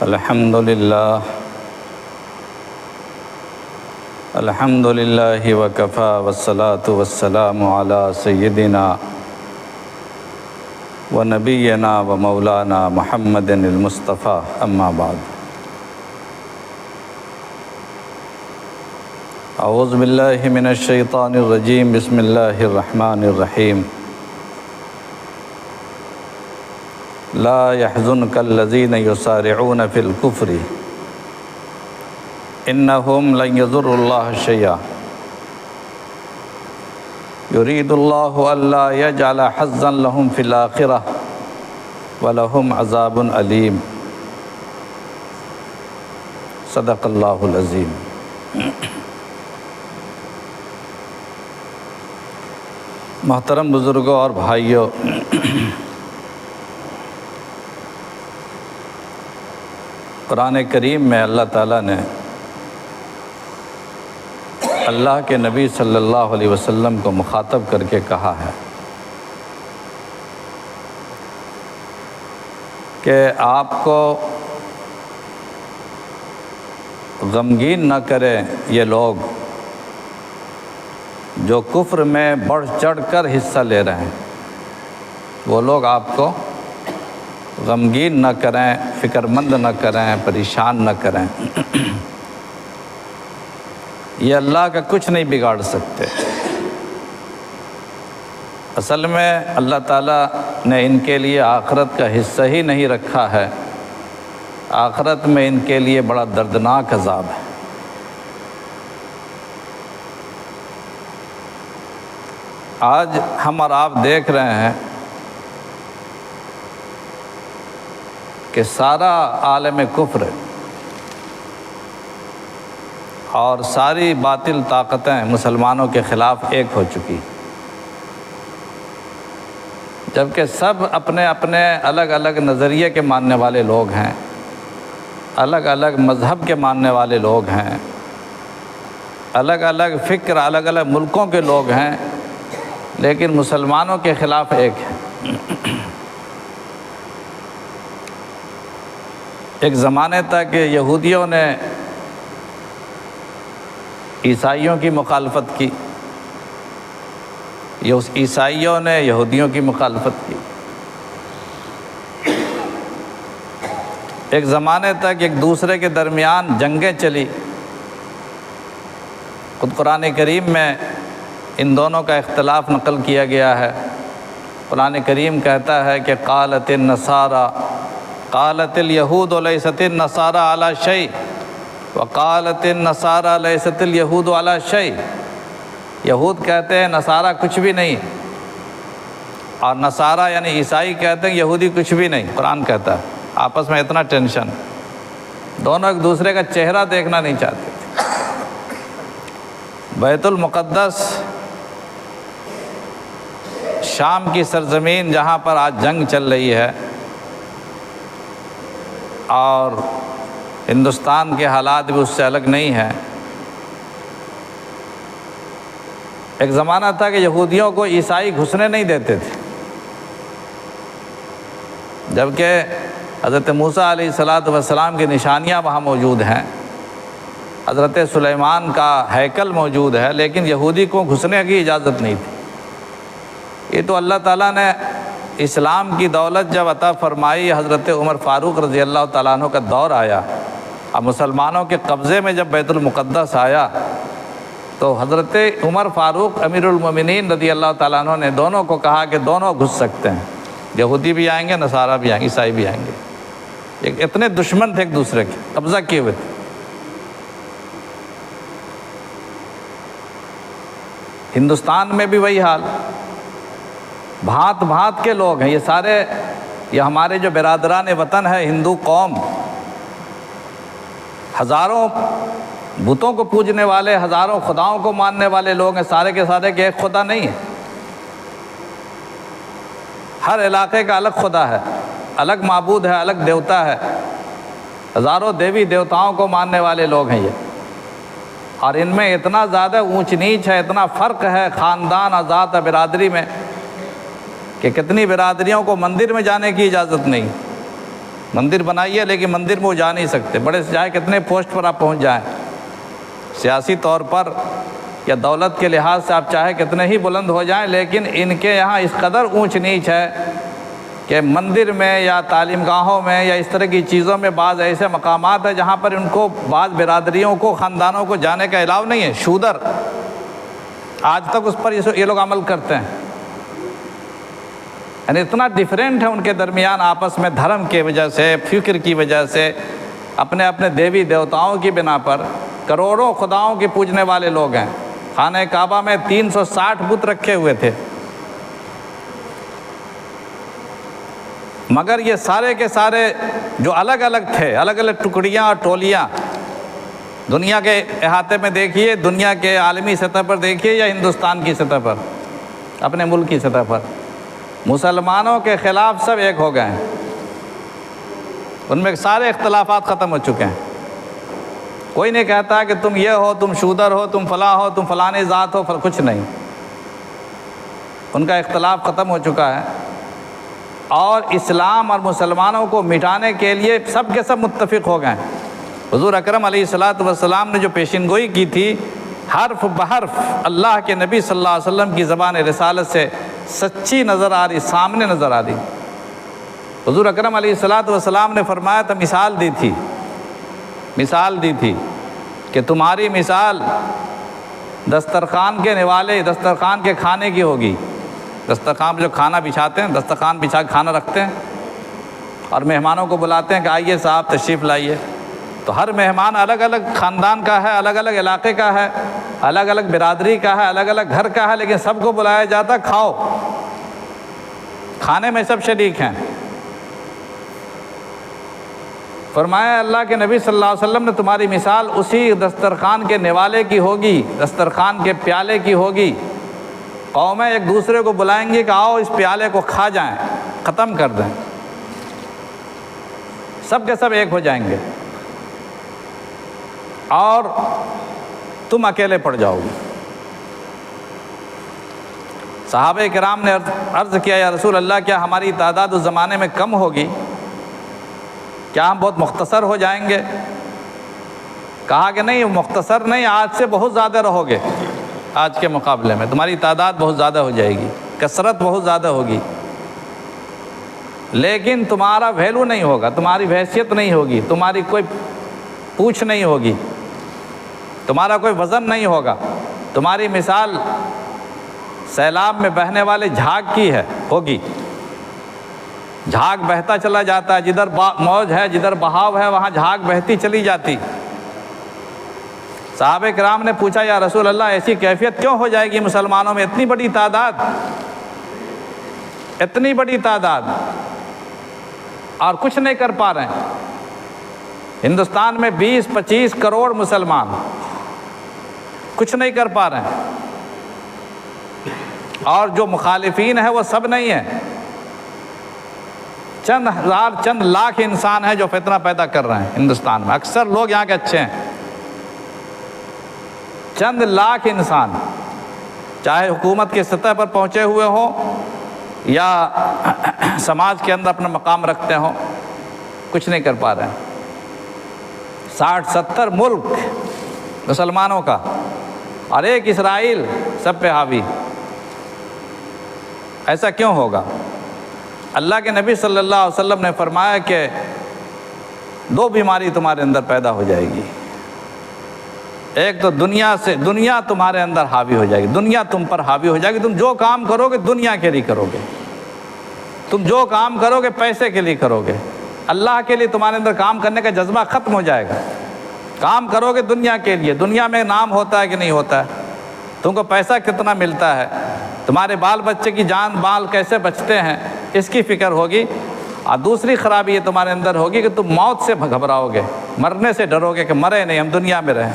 الحمد للہ وکفا والصلاة والسلام علی سیدنا ونبینا ومولانا محمد المصطفیٰ اما بعد اعوذ باللہ من الشیطان الرجیم بسم اللہ الرحمن الرحیم لا يحزنك الذين يسارعون في الكفر انهم لن يضروا الله شيئا يريد الله الا يجعل حظا لهم في الاخره ولهم عذاب الیم صدق اللہ العظیم۔ محترم بزرگوں اور بھائیوں، قرآن کریم میں اللہ تعالیٰ نے اللہ کے نبی صلی اللہ علیہ وسلم کو مخاطب کر کے کہا ہے کہ آپ کو غمگین نہ کریں یہ لوگ جو کفر میں بڑھ چڑھ کر حصہ لے رہے ہیں، وہ لوگ آپ کو غمگین نہ کریں، فکر مند نہ کریں، پریشان نہ کریں۔ یہ اللہ کا کچھ نہیں بگاڑ سکتے۔ اصل میں اللہ تعالیٰ نے ان کے لیے آخرت کا حصہ ہی نہیں رکھا ہے، آخرت میں ان کے لیے بڑا دردناک عذاب ہے۔ آج ہم اور آپ دیکھ رہے ہیں کہ سارا عالم کفر اور ساری باطل طاقتیں مسلمانوں کے خلاف ایک ہو چکی، جبکہ سب اپنے اپنے الگ الگ نظریے کے ماننے والے لوگ ہیں، الگ الگ مذہب کے ماننے والے لوگ ہیں، الگ الگ فکر، الگ الگ ملکوں کے لوگ ہیں، لیکن مسلمانوں کے خلاف ایک ہے۔ ایک زمانے تک یہودیوں نے عیسائیوں کی مخالفت کی، عیسائیوں نے یہودیوں کی مخالفت کی۔ ایک زمانے تک ایک دوسرے کے درمیان جنگیں چلی۔ خود قرآن کریم میں ان دونوں کا اختلاف نقل کیا گیا ہے۔ قرآن کریم کہتا ہے کہ قالت النصارى قالت الیہود لیست النصارى علی شیء وقالت النصارى لیست الیہود علی شیء۔ یہود کہتے ہیں نصارہ کچھ بھی نہیں، اور نصارہ یعنی عیسائی کہتے ہیں یہودی کچھ بھی نہیں۔ قرآن کہتا ہے آپس میں اتنا ٹینشن، دونوں ایک دوسرے کا چہرہ دیکھنا نہیں چاہتے تھے۔ بیت المقدس شام کی سرزمین جہاں پر آج جنگ چل رہی ہے، اور ہندوستان کے حالات بھی اس سے الگ نہیں ہیں۔ ایک زمانہ تھا کہ یہودیوں کو عیسائی گھسنے نہیں دیتے تھے، جبکہ حضرت موسیٰ علیہ السلام کی نشانیاں وہاں موجود ہیں، حضرت سلیمان کا ہیکل موجود ہے، لیکن یہودی کو گھسنے کی اجازت نہیں تھی۔ یہ تو اللہ تعالیٰ نے اسلام کی دولت جب عطا فرمائی، حضرت عمر فاروق رضی اللہ تعالیٰ عنہ کا دور آیا، اب مسلمانوں کے قبضے میں جب بیت المقدس آیا، تو حضرت عمر فاروق امیر المومنین رضی اللہ تعالیٰ عنہ نے دونوں کو کہا کہ دونوں گھس سکتے ہیں، یہودی بھی آئیں گے، نصارہ بھی آئیں گے، عیسائی بھی آئیں گے۔ اتنے دشمن تھے ایک دوسرے کے، قبضہ کیے ہوئے تھے۔ ہندوستان میں بھی وہی حال، بھانت بھانت کے لوگ ہیں، یہ سارے یہ ہمارے جو برادران وطن ہے ہندو قوم، ہزاروں بتوں کو پوجنے والے، ہزاروں خداؤں کو ماننے والے لوگ ہیں، سارے کے سارے کہ ایک خدا نہیں ہے، ہر علاقے کا الگ خدا ہے، الگ معبود ہے، الگ دیوتا ہے، ہزاروں دیوی دیوتاؤں کو ماننے والے لوگ ہیں یہ، اور ان میں اتنا زیادہ اونچ نیچ ہے، اتنا فرق ہے خاندان ذات برادری میں کہ کتنی برادریوں کو مندر میں جانے کی اجازت نہیں، مندر بنائیے لیکن مندر میں وہ جا نہیں سکتے، بڑے سے چاہے کتنے پوسٹ پر آپ پہنچ جائیں، سیاسی طور پر یا دولت کے لحاظ سے آپ چاہے کتنے ہی بلند ہو جائیں، لیکن ان کے یہاں اس قدر اونچ نیچ ہے کہ مندر میں یا تعلیم گاہوں میں یا اس طرح کی چیزوں میں بعض ایسے مقامات ہیں جہاں پر ان کو بعض برادریوں کو، خاندانوں کو جانے کا الاؤ نہیں ہے۔ شودر آج تک اس پر یہ لوگ عمل کرتے ہیں، یعنی اتنا ڈیفرنٹ ہے ان کے درمیان آپس میں، دھرم کی وجہ سے، فکر کی وجہ سے، اپنے اپنے دیوی دیوتاؤں کی بنا پر کروڑوں خداؤں کے پوجنے والے لوگ ہیں۔ خانہ کعبہ میں 360 بت رکھے ہوئے تھے، مگر یہ سارے کے سارے جو الگ الگ تھے، الگ الگ ٹکڑیاں اور ٹولیاں، دنیا کے احاطے میں دیکھیے، دنیا کے عالمی سطح پر دیکھیے یا ہندوستان کی سطح پر، اپنے ملک کی سطح پر، مسلمانوں کے خلاف سب ایک ہو گئے ہیں، ان میں سارے اختلافات ختم ہو چکے ہیں۔ کوئی نہیں کہتا کہ تم یہ ہو، تم شودر ہو، تم فلاں ہو، تم فلانی ذات ہو، کچھ نہیں، ان کا اختلاف ختم ہو چکا ہے، اور اسلام اور مسلمانوں کو مٹانے کے لیے سب کے سب متفق ہو گئے ہیں۔ حضور اکرم علیہ الصلاۃ والسلام نے جو پیشین گوئی کی تھی، حرف بحرف اللہ کے نبی صلی اللہ علیہ وسلم کی زبان رسالت سے سچی نظر آ رہی، سامنے نظر آ رہی۔ حضور اکرم علیہ الصلاۃ والسلام نے فرمایا تھا، مثال دی تھی کہ تمہاری مثال دسترخوان کے نوالے، دسترخوان کے کھانے کی ہوگی۔ دسترخوان پہ جو کھانا بچھاتے ہیں، دسترخوان بچھا کے کھانا رکھتے ہیں اور مہمانوں کو بلاتے ہیں کہ آئیے صاحب تشریف لائیے، تو ہر مہمان الگ الگ خاندان کا ہے، الگ الگ علاقے کا ہے، الگ الگ برادری کا ہے، الگ الگ گھر کا ہے، لیکن سب کو بلایا جاتا، کھاؤ، کھانے میں سب شریک ہیں۔ فرمایا اللہ کے نبی صلی اللہ علیہ وسلم نے تمہاری مثال اسی دسترخوان کے نوالے کی ہوگی، دسترخوان کے پیالے کی ہوگی۔ قومیں ایک دوسرے کو بلائیں گی کہ آؤ اس پیالے کو کھا جائیں، ختم کر دیں، سب کے سب ایک ہو جائیں گے اور تم اکیلے پڑ جاؤ گے۔ صحابہ کرام نے عرض کیا، یا رسول اللہ کیا ہماری تعداد اس زمانے میں کم ہوگی؟ کیا ہم بہت مختصر ہو جائیں گے؟ کہا کہ نہیں، مختصر نہیں، آج سے بہت زیادہ رہو گے، آج کے مقابلے میں تمہاری تعداد بہت زیادہ ہو جائے گی، کثرت بہت زیادہ ہوگی، لیکن تمہارا ویلو نہیں ہوگا، تمہاری حیثیت نہیں ہوگی، تمہاری کوئی پوچھ نہیں ہوگی، تمہارا کوئی وزن نہیں ہوگا، تمہاری مثال سیلاب میں بہنے والے جھاگ کی ہوگی۔ جھاگ بہتا چلا جاتا ہے، جدھر موج ہے، جدھر بہاؤ ہے، وہاں جھاگ بہتی چلی جاتی۔ صحابہ کرام نے پوچھا، یا رسول اللہ ایسی کیفیت کیوں ہو جائے گی مسلمانوں میں؟ اتنی بڑی تعداد اور کچھ نہیں کر پا رہے ہیں۔ ہندوستان میں 20-25 کروڑ مسلمان کچھ نہیں کر پا رہے ہیں، اور جو مخالفین ہیں وہ سب نہیں ہیں، چند ہزار، چند لاکھ انسان ہیں جو فتنہ پیدا کر رہے ہیں ہندوستان میں۔ اکثر لوگ یہاں کے اچھے ہیں، چند لاکھ انسان، چاہے حکومت کی سطح پر پہنچے ہوئے ہوں یا سماج کے اندر اپنا مقام رکھتے ہوں، کچھ نہیں کر پا رہے ہیں۔ 60-70 ملک مسلمانوں کا اور ایک اسرائیل سب پہ حاوی، ایسا کیوں ہوگا؟ اللہ کے نبی صلی اللہ علیہ وسلم نے فرمایا کہ 2 بیماری تمہارے اندر پیدا ہو جائے گی۔ ایک تو دنیا تمہارے اندر حاوی ہو جائے گی، دنیا تم پر حاوی ہو جائے گی۔ تم جو کام کرو گے دنیا کے لیے کرو گے، تم جو کام کرو گے پیسے کے لیے کرو گے، اللہ کے لیے تمہارے اندر کام کرنے کا جذبہ ختم ہو جائے گا۔ کام کرو گے دنیا کے لیے، دنیا میں نام ہوتا ہے کہ نہیں ہوتا ہے، تم کو پیسہ کتنا ملتا ہے، تمہارے بال بچے کی جان مال کیسے بچتے ہیں، اس کی فکر ہوگی۔ اور دوسری خرابی یہ تمہارے اندر ہوگی کہ تم موت سے گھبراؤ گے، مرنے سے ڈرو گے کہ مرے نہیں، ہم دنیا میں رہیں۔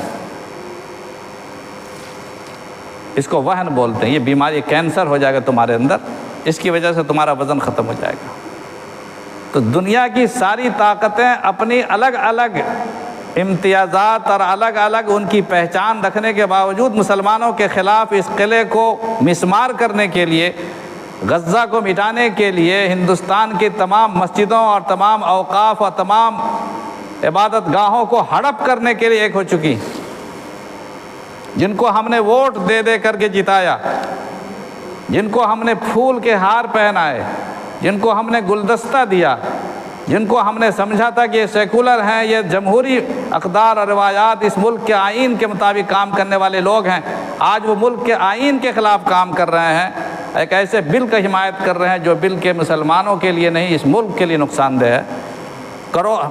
اس کو وہن بولتے ہیں، یہ بیماری کینسر ہو جائے گا تمہارے اندر، اس کی وجہ سے تمہارا وزن ختم ہو جائے گا۔ تو دنیا کی ساری طاقتیں اپنی الگ الگ امتیازات اور الگ الگ ان کی پہچان رکھنے کے باوجود مسلمانوں کے خلاف اس قلعے کو مسمار کرنے کے لیے غزہ کو مٹانے کے لیے ہندوستان کی تمام مسجدوں اور تمام اوقاف اور تمام عبادت گاہوں کو ہڑپ کرنے کے لیے ایک ہو چکی، جن کو ہم نے ووٹ دے دے کر کے جتایا، جن کو ہم نے پھول کے ہار پہنائے، جن کو ہم نے گلدستہ دیا، جن کو ہم نے سمجھا تھا کہ یہ سیکولر ہیں، یہ جمہوری اقدار اور روایات اس ملک کے آئین کے مطابق کام کرنے والے لوگ ہیں، آج وہ ملک کے آئین کے خلاف کام کر رہے ہیں، ایک ایسے بل کا حمایت کر رہے ہیں جو بل کے مسلمانوں کے لیے نہیں، اس ملک کے لیے نقصان دہ ہے۔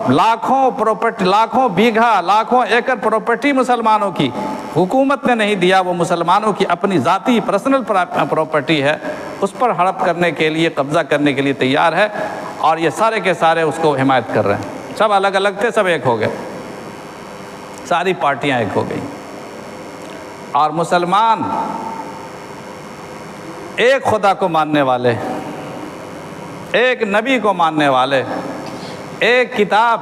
لاکھوں پراپرٹی، لاکھوں بیگھا، لاکھوں ایکڑ پراپرٹی مسلمانوں کی حکومت نے نہیں دیا، وہ مسلمانوں کی اپنی ذاتی پرسنل پراپرٹی ہے، اس پر ہڑپ کرنے کے لیے، قبضہ کرنے کے لیے تیار ہے، اور یہ سارے کے سارے اس کو حمایت کر رہے ہیں۔ سب الگ الگ تھے، سب ایک ہو گئے، ساری پارٹیاں ایک ہو گئی، اور مسلمان ایک خدا کو ماننے والے، ایک نبی کو ماننے والے، ایک کتاب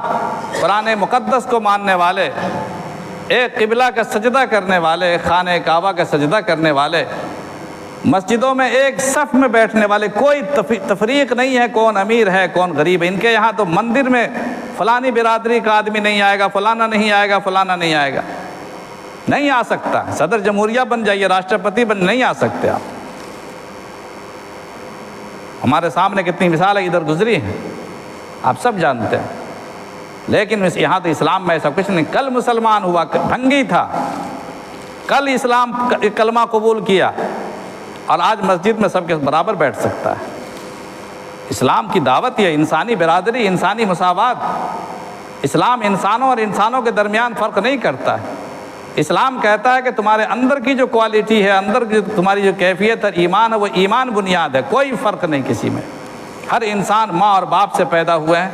قرآن مقدس کو ماننے والے، ایک قبلہ کا سجدہ کرنے والے، ایک خانہ کعبہ کا سجدہ کرنے والے، مسجدوں میں ایک صف میں بیٹھنے والے، کوئی تفریق نہیں ہے کون امیر ہے کون غریب ہے۔ ان کے یہاں تو مندر میں فلانی برادری کا آدمی نہیں آئے گا، فلانا نہیں آئے گا، فلانا نہیں آئے گا، نہیں آ سکتا۔ صدر جمہوریہ بن جائیے، راشٹرپتی بن، نہیں آ سکتے آپ۔ ہمارے سامنے کتنی مثالیں ادھر گزری ہیں، آپ سب جانتے ہیں، لیکن یہاں تو اسلام میں ایسا کچھ نہیں۔ کل مسلمان ہوا، بھنگی تھا، کل اسلام کلمہ قبول کیا، اور آج مسجد میں سب کے برابر بیٹھ سکتا ہے۔ اسلام کی دعوت یہ انسانی برادری، انسانی مساوات۔ اسلام انسانوں اور انسانوں کے درمیان فرق نہیں کرتا ہے۔ اسلام کہتا ہے کہ تمہارے اندر کی جو کوالٹی ہے، اندر کی تمہاری جو کیفیت اور ایمان ہے، وہ ایمان بنیاد ہے، کوئی فرق نہیں کسی میں۔ ہر انسان ماں اور باپ سے پیدا ہوئے ہیں،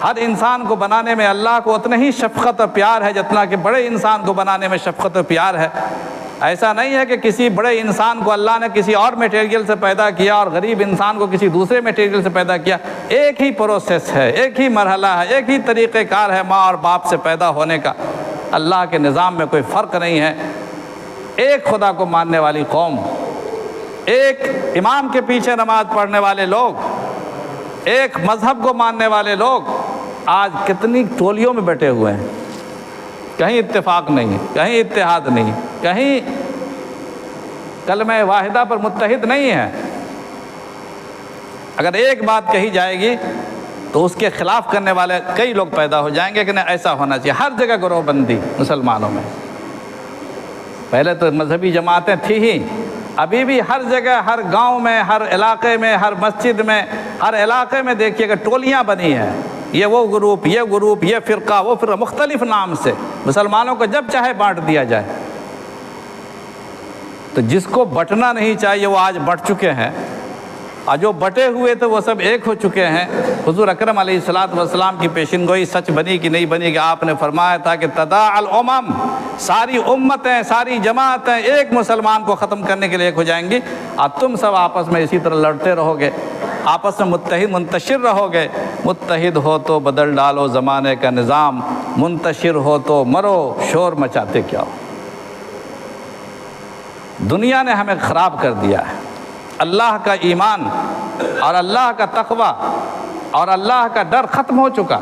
ہر انسان کو بنانے میں اللہ کو اتنا ہی شفقت اور پیار ہے جتنا کہ بڑے انسان کو بنانے میں شفقت اور پیار ہے۔ ایسا نہیں ہے کہ کسی بڑے انسان کو اللہ نے کسی اور میٹیریل سے پیدا کیا اور غریب انسان کو کسی دوسرے میٹیریل سے پیدا کیا۔ ایک ہی پروسیس ہے، ایک ہی مرحلہ ہے، ایک ہی طریقہ کار ہے ماں اور باپ سے پیدا ہونے کا۔ اللہ کے نظام میں کوئی فرق نہیں ہے۔ ایک خدا کو ماننے والی قوم، ایک امام کے پیچھے نماز پڑھنے والے لوگ، ایک مذہب کو ماننے والے لوگ آج کتنی ٹولیوں میں بیٹھے ہوئے ہیں، کہیں اتفاق نہیں، کہیں اتحاد نہیں، کہیں کلمہ واحدہ پر متحد نہیں ہے۔ اگر ایک بات کہی جائے گی تو اس کے خلاف کرنے والے کئی لوگ پیدا ہو جائیں گے کہ نہیں ایسا ہونا چاہیے۔ ہر جگہ گروہ بندی مسلمانوں میں، پہلے تو مذہبی جماعتیں تھیں ہی، ابھی بھی ہر جگہ، ہر گاؤں میں، ہر علاقے میں، ہر مسجد میں، ہر علاقے میں دیکھیے کہ ٹولیاں بنی ہیں، یہ وہ گروپ، یہ فرقہ، وہ فرقہ، مختلف نام سے مسلمانوں کو جب چاہے بانٹ دیا جائے۔ تو جس کو بٹنا نہیں چاہیے وہ آج بٹ چکے ہیں، اور جو بٹے ہوئے تھے وہ سب ایک ہو چکے ہیں۔ حضور اکرم علیہ السلام کی پیشن گوئی سچ بنی کہ نہیں بنی کہ آپ نے فرمایا تھا کہ تداعی الامم، ساری امتیں، ساری جماعتیں ایک مسلمان کو ختم کرنے کے لیے ایک ہو جائیں گی، اور تم سب آپس میں اسی طرح لڑتے رہو گے، آپس میں متحد منتشر رہو گے۔ متحد ہو تو بدل ڈالو زمانے کا نظام، منتشر ہو تو مرو شور مچاتے کیا ہو۔ دنیا نے ہمیں خراب کر دیا ہے۔ اللہ کا ایمان اور اللہ کا تقوی اور اللہ کا ڈر ختم ہو چکا۔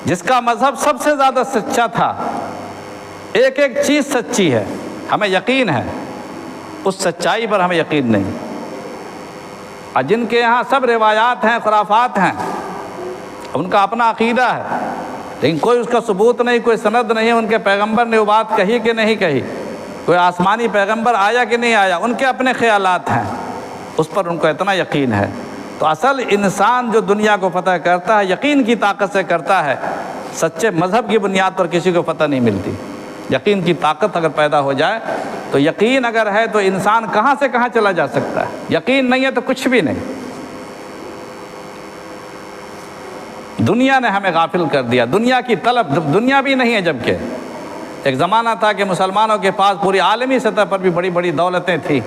جس کا مذہب سب سے زیادہ سچا تھا، ایک ایک چیز سچی ہے، ہمیں یقین ہے، اس سچائی پر ہمیں یقین نہیں۔ اور جن کے یہاں سب روایات ہیں، خرافات ہیں، ان کا اپنا عقیدہ ہے، لیکن کوئی اس کا ثبوت نہیں، کوئی سند نہیں، ان کے پیغمبر نے وہ بات کہی کہ نہیں کہی، کوئی آسمانی پیغمبر آیا کہ نہیں آیا، ان کے اپنے خیالات ہیں، اس پر ان کو اتنا یقین ہے۔ تو اصل انسان جو دنیا کو فتح کرتا ہے یقین کی طاقت سے کرتا ہے، سچے مذہب کی بنیاد پر کسی کو فتح نہیں ملتی۔ یقین کی طاقت اگر پیدا ہو جائے تو یقین اگر ہے تو انسان کہاں سے کہاں چلا جا سکتا ہے، یقین نہیں ہے تو کچھ بھی نہیں۔ دنیا نے ہمیں غافل کر دیا، دنیا کی طلب، دنیا بھی نہیں ہے، جبکہ ایک زمانہ تھا کہ مسلمانوں کے پاس پوری عالمی سطح پر بھی بڑی بڑی دولتیں تھیں،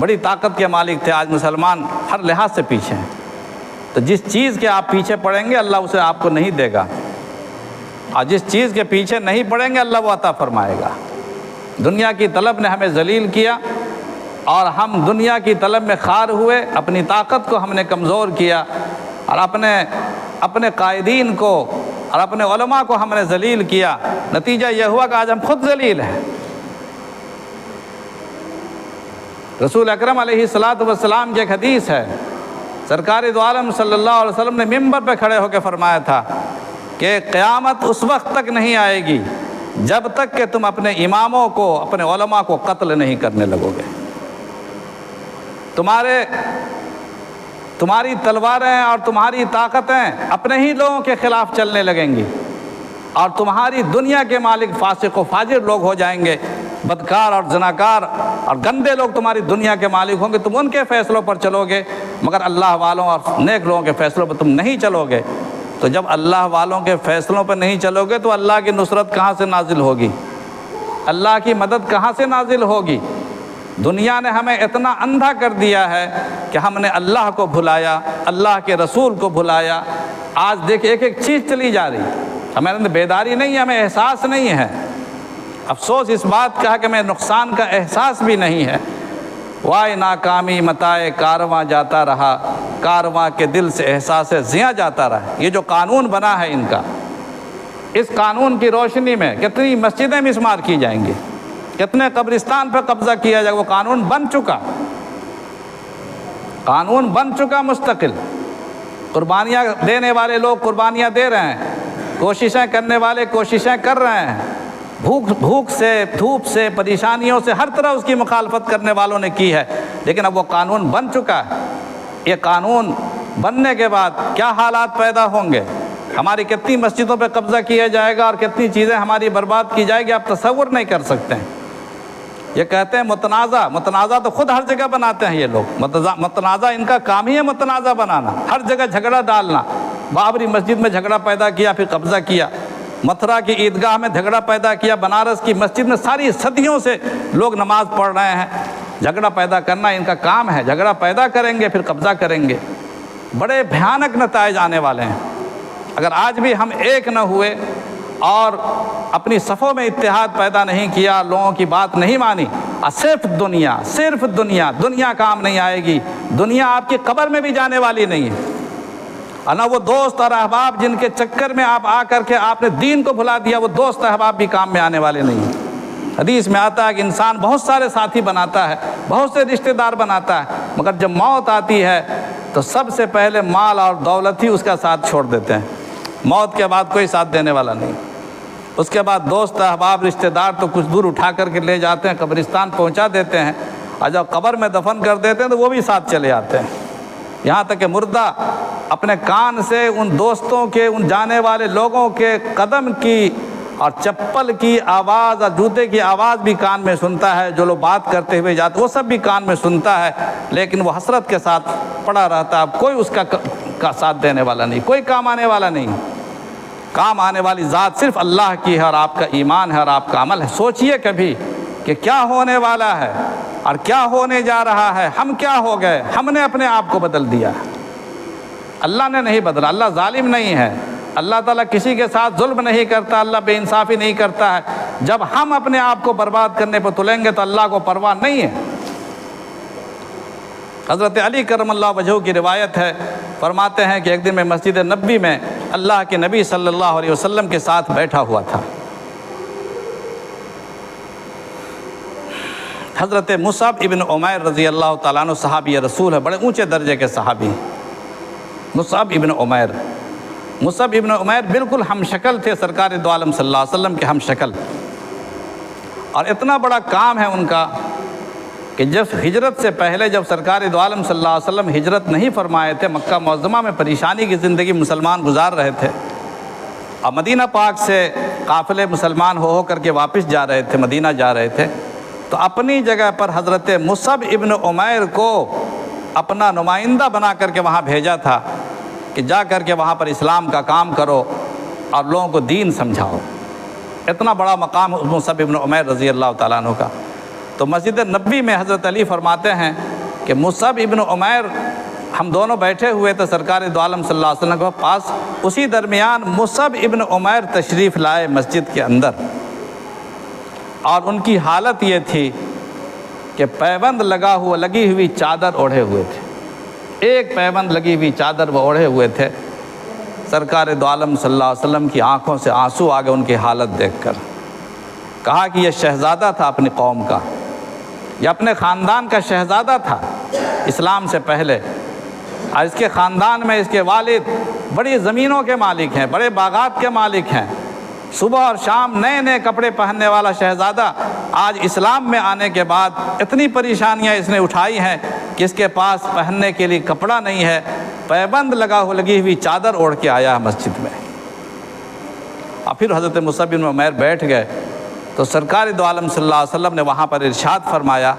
بڑی طاقت کے مالک تھے۔ آج مسلمان ہر لحاظ سے پیچھے ہیں۔ تو جس چیز کے آپ پیچھے پڑیں گے اللہ اسے آپ کو نہیں دے گا، اور جس چیز کے پیچھے نہیں پڑیں گے اللہ وہ عطا فرمائے گا۔ دنیا کی طلب نے ہمیں ذلیل کیا، اور ہم دنیا کی طلب میں خوار ہوئے، اپنی طاقت کو ہم نے کمزور کیا، اور اپنے قائدین کو اور اپنے علماء کو ہم نے ذلیل کیا۔ نتیجہ یہ ہوا کہ آج ہم خود ذلیل ہیں۔ رسول اکرم علیہ السلام کی ایک حدیث ہے، سرکار دو عالم صلی اللہ علیہ وسلم نے ممبر پہ کھڑے ہو کے فرمایا تھا کہ قیامت اس وقت تک نہیں آئے گی جب تک کہ تم اپنے اماموں کو، اپنے علماء کو قتل نہیں کرنے لگو گے۔ تمہاری تلواریں اور تمہاری طاقتیں اپنے ہی لوگوں کے خلاف چلنے لگیں گی، اور تمہاری دنیا کے مالک فاسق و فاجر لوگ ہو جائیں گے، بدکار اور زناکار اور گندے لوگ تمہاری دنیا کے مالک ہوں گے، تم ان کے فیصلوں پر چلو گے، مگر اللہ والوں اور نیک لوگوں کے فیصلوں پر تم نہیں چلو گے۔ تو جب اللہ والوں کے فیصلوں پر نہیں چلو گے تو اللہ کی نصرت کہاں سے نازل ہوگی؟ اللہ کی مدد کہاں سے نازل ہوگی؟ دنیا نے ہمیں اتنا اندھا کر دیا ہے کہ ہم نے اللہ کو بھلایا، اللہ کے رسول کو بھلایا۔ آج دیکھ ایک ایک چیز چلی جا رہی، ہمیں اندر بیداری نہیں ہے، ہمیں احساس نہیں ہے۔ افسوس اس بات کا ہے کہ ہمیں نقصان کا احساس بھی نہیں ہے۔ وائے ناکامی متائے کارواں جاتا رہا، کارواں کے دل سے احساس زیاں جاتا رہا۔ یہ جو قانون بنا ہے ان کا، اس قانون کی روشنی میں کتنی مسجدیں مسمار کی جائیں گی، کتنے قبرستان پہ قبضہ کیا جائے گا۔ وہ قانون بن چکا مستقل۔ قربانیاں دینے والے لوگ قربانیاں دے رہے ہیں، کوششیں کرنے والے کوششیں کر رہے ہیں، بھوک سے، دھوپ سے، پریشانیوں سے، ہر طرح اس کی مخالفت کرنے والوں نے کی ہے، لیکن اب وہ قانون بن چکا ہے۔ یہ قانون بننے کے بعد کیا حالات پیدا ہوں گے، ہماری کتنی مسجدوں پہ قبضہ کیا جائے گا اور کتنی چیزیں ہماری برباد کی جائے گی، آپ تصور نہیں کر سکتے ہیں۔ یہ کہتے ہیں متنازع تو خود ہر جگہ بناتے ہیں یہ لوگ۔ متنازع ان کا کام ہی ہے، متنازع بنانا، ہر جگہ جھگڑا ڈالنا۔ بابری مسجد میں جھگڑا پیدا کیا، پھر قبضہ کیا، متھرا کی عیدگاہ میں جھگڑا پیدا کیا، بنارس کی مسجد میں ساری صدیوں سے لوگ نماز پڑھ رہے ہیں۔ جھگڑا پیدا کرنا ان کا کام ہے، جھگڑا پیدا کریں گے پھر قبضہ کریں گے۔ بڑے بھیانک نتائج آنے والے ہیں اگر آج بھی ہم ایک نہ ہوئے اور اپنی صفوں میں اتحاد پیدا نہیں کیا، لوگوں کی بات نہیں مانی، صرف دنیا کام نہیں آئے گی۔ دنیا آپ کی قبر میں بھی جانے والی نہیں ہے، اور نہ وہ دوست اور احباب جن کے چکر میں آپ آ کر کے آپ نے دین کو بھلا دیا، وہ دوست احباب بھی کام میں آنے والے نہیں ہیں۔ حدیث میں آتا ہے کہ انسان بہت سارے ساتھی بناتا ہے، بہت سے رشتہ دار بناتا ہے، مگر جب موت آتی ہے تو سب سے پہلے مال اور دولت ہی اس کا ساتھ چھوڑ دیتے ہیں۔ موت کے بعد کوئی ساتھ دینے والا نہیں۔ اس کے بعد دوست احباب رشتہ دار تو کچھ دور اٹھا کر کے لے جاتے ہیں، قبرستان پہنچا دیتے ہیں، اور جب قبر میں دفن کر دیتے ہیں تو وہ بھی ساتھ چلے آتے ہیں۔ یہاں تک کہ مردہ اپنے کان سے ان دوستوں کے، ان جانے والے لوگوں کے قدم کی اور چپل کی آواز اور جوتے کی آواز بھی کان میں سنتا ہے، جو لوگ بات کرتے ہوئے جاتے وہ سب بھی کان میں سنتا ہے، لیکن وہ حسرت کے ساتھ پڑا رہتا ہے۔ اب کوئی اس کا ساتھ دینے والا نہیں، کوئی کام آنے والا نہیں۔ کام آنے والی ذات صرف اللہ کی ہے، اور آپ کا ایمان ہے اور آپ کا عمل ہے۔ سوچئے کبھی کہ کیا ہونے والا ہے اور کیا ہونے جا رہا ہے۔ ہم کیا ہو گئے؟ ہم نے اپنے آپ کو بدل دیا، اللہ نے نہیں بدلا۔ اللہ ظالم نہیں ہے، اللہ تعالیٰ کسی کے ساتھ ظلم نہیں کرتا، اللہ بے انصافی نہیں کرتا ہے۔ جب ہم اپنے آپ کو برباد کرنے پر تلیں گے تو اللہ کو پرواہ نہیں ہے۔ حضرت علی کرم اللہ وجہہ کی روایت ہے، فرماتے ہیں کہ ایک دن میں مسجد نبوی میں اللہ کے نبی صلی اللہ علیہ وسلم کے ساتھ بیٹھا ہوا تھا۔ حضرت مصعب ابن عمیر رضی اللہ تعالیٰ عنہ صحابی رسول ہے، بڑے اونچے درجے کے صحابی۔ مصعب ابن عمیر بالکل ہم شکل تھے سرکار دو عالم صلی اللہ علیہ وسلم کے ہم شکل، اور اتنا بڑا کام ہے ان کا کہ جب ہجرت سے پہلے، جب سرکار دو عالم صلی اللہ علیہ وسلم ہجرت نہیں فرمائے تھے، مکہ معظمہ میں پریشانی کی زندگی مسلمان گزار رہے تھے، اور مدینہ پاک سے قافلے مسلمان ہو کر کے واپس جا رہے تھے، مدینہ جا رہے تھے، تو اپنی جگہ پر حضرت مصعب ابن عمیر کو اپنا نمائندہ بنا کر کے وہاں بھیجا تھا کہ جا کر کے وہاں پر اسلام کا کام کرو اور لوگوں کو دین سمجھاؤ۔ اتنا بڑا مقام مصعب ابن عمیر رضی اللہ تعالیٰ عنہ کا۔ تو مسجد نبوی میں حضرت علی فرماتے ہیں کہ مصعب ابن عمیر، ہم دونوں بیٹھے ہوئے تھے سرکار دو عالم صلی اللہ علیہ وسلم کے پاس، اسی درمیان مصعب ابن عمیر تشریف لائے مسجد کے اندر، اور ان کی حالت یہ تھی کہ پیبند لگی ہوئی چادر اوڑھے ہوئے تھے، ایک پیبند لگی ہوئی چادر وہ اوڑھے ہوئے تھے۔ سرکار دو عالم صلی اللہ علیہ وسلم کی آنکھوں سے آنسو آ گئے ان کی حالت دیکھ کر۔ کہا کہ یہ شہزادہ تھا اپنی قوم کا، یہ اپنے خاندان کا شہزادہ تھا اسلام سے پہلے، اور اس کے خاندان میں اس کے والد بڑی زمینوں کے مالک ہیں، بڑے باغات کے مالک ہیں۔ صبح اور شام نئے نئے کپڑے پہننے والا شہزادہ آج اسلام میں آنے کے بعد اتنی پریشانیاں اس نے اٹھائی ہیں کہ اس کے پاس پہننے کے لیے کپڑا نہیں ہے، پیبند لگی ہوئی چادر اوڑھ کے آیا ہے مسجد میں۔ اور پھر حضرت مصعب بن عمیر بیٹھ گئے تو سرکار دو عالم صلی اللہ علیہ وسلم نے وہاں پر ارشاد فرمایا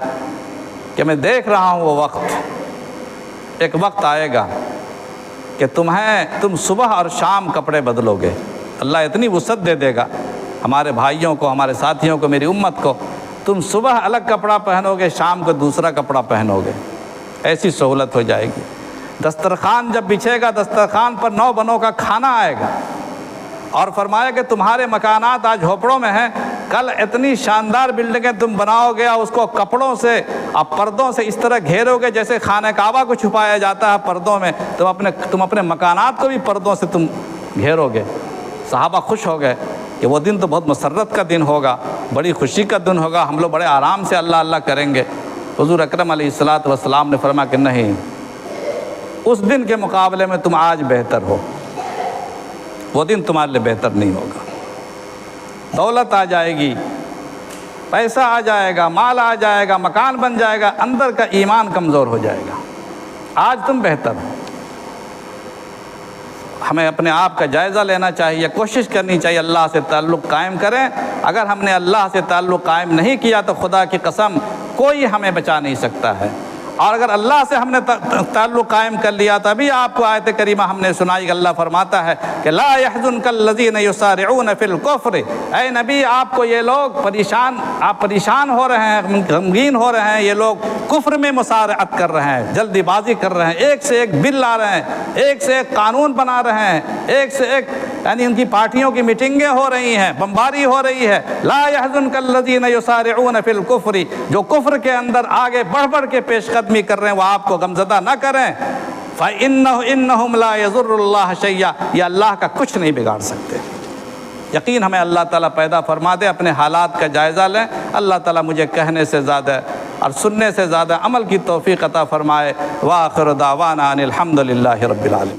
کہ میں دیکھ رہا ہوں وہ وقت، ایک وقت آئے گا کہ تم صبح اور شام کپڑے بدلو گے، اللہ اتنی وسعت دے دے گا ہمارے بھائیوں کو، ہمارے ساتھیوں کو، میری امت کو، تم صبح الگ کپڑا پہنو گے، شام کو دوسرا کپڑا پہنو گے، ایسی سہولت ہو جائے گی۔ دسترخوان جب بچھے گا، دسترخوان پر 9 بنوں کا کھانا آئے گا، اور فرمایا کہ تمہارے مکانات آج جھوپڑوں میں ہیں، کل اتنی شاندار بلڈنگیں تم بناؤ گے اور اس کو کپڑوں سے اور پردوں سے اس طرح گھیرو گے جیسے خانہ کعبہ کو چھپایا جاتا ہے پردوں میں، تم اپنے مکانات کو بھی پردوں سے تم گھیرو گے۔ صحابہ خوش ہو گئے کہ وہ دن تو بہت مسرت کا دن ہوگا، بڑی خوشی کا دن ہوگا، ہم لوگ بڑے آرام سے اللہ اللہ کریں گے۔ حضور اکرم علیہ الصلوۃ نے فرمایا کہ نہیں، اس دن کے مقابلے میں تم آج بہتر ہو، وہ دن تمہارے لیے بہتر نہیں ہوگا۔ دولت آ جائے گی، پیسہ آ جائے گا، مال آ جائے گا، مکان بن جائے گا، اندر کا ایمان کمزور ہو جائے گا۔ آج تم بہتر ہو۔ ہمیں اپنے آپ کا جائزہ لینا چاہیے، کوشش کرنی چاہیے اللہ سے تعلق قائم کریں۔ اگر ہم نے اللہ سے تعلق قائم نہیں کیا تو خدا کی قسم کوئی ہمیں بچا نہیں سکتا ہے، اور اگر اللہ سے ہم نے تعلق قائم کر لیا تبھی آپ کو آیت کریمہ ہم نے سنائی۔ اللہ فرماتا ہے کہ لا يحزنك الذين يسارعون في الكفر، اے نبی آپ کو یہ لوگ پریشان ہو رہے ہیں، غمگین ہو رہے ہیں، یہ لوگ کفر میں مسارعت کر رہے ہیں، جلدی بازی کر رہے ہیں، ایک سے ایک بل لا رہے ہیں، ایک سے ایک قانون بنا رہے ہیں، ایک سے ایک یعنی ان کی پارٹیوں کی میٹنگیں ہو رہی ہیں، بمباری ہو رئی ہے۔ لا يحزنك الذين يسارعون في الكفر، جو کفر کے اندر آگے بڑھ بڑھ کے پیش قدمی کر رہے ہیں وہ آپ کو غمزدہ نہ کریں۔ فَإِنَّهُمْ لَا يَضُرُّ اللَّهَ شَيْئًا، یہ اللہ کا کچھ نہیں بگاڑ سکتے۔ یقین ہمیں اللہ تعالیٰ پیدا فرما دے، اپنے حالات کا جائزہ لیں۔ اللہ تعالیٰ مجھے کہنے سے زیادہ اور سننے سے زیادہ عمل کی توفیق عطا فرمائے۔ وآخر دعوانا ان الحمد للہ رب العالمین۔